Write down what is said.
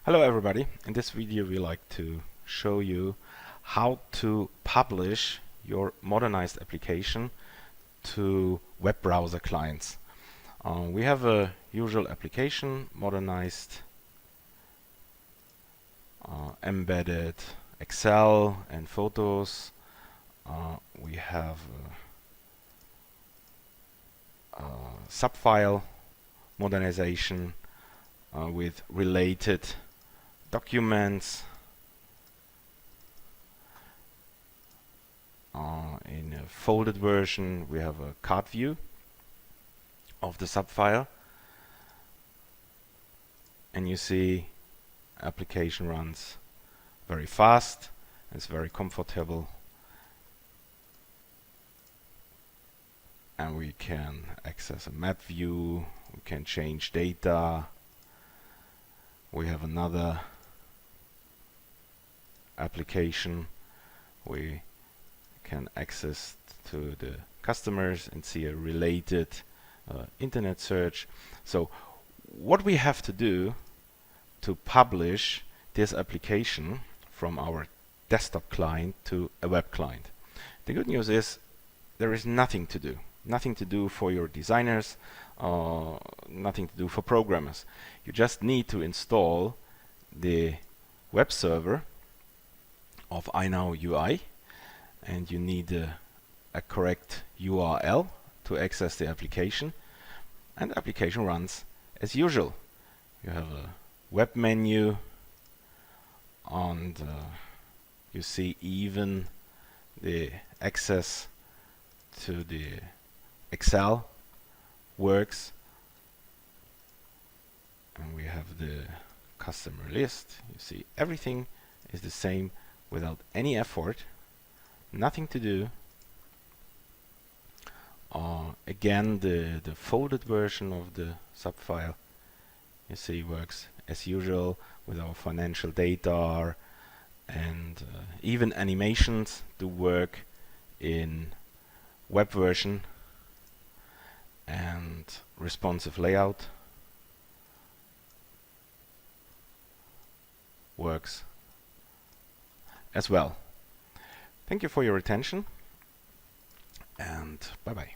Hello everybody, in this video we like to show you how to publish your modernized application to web browser clients. We have a usual application, modernized, embedded Excel and photos. We have a subfile modernization with related documents. In a folded version we have a card view of the subfile, and you see application runs very fast, it's very comfortable, and we can access a map view, we can change data. We have another application, we can access to the customers and see a related internet search. So what we have to do to publish this application from our desktop client to a web client. The good news is there is nothing to do for your designers, nothing to do for programmers. You just need to install the web server of iNow UI, and you need a correct URL to access the application, and the application runs as usual. You have a web menu, and you see even the access to the Excel works, and we have the customer list. You see everything is the same without any effort, nothing to do. Again, the folded version of the subfile, you see, works as usual with our financial data, and even animations do work in web version, and responsive layout works as well. Thank you for your attention, and bye bye.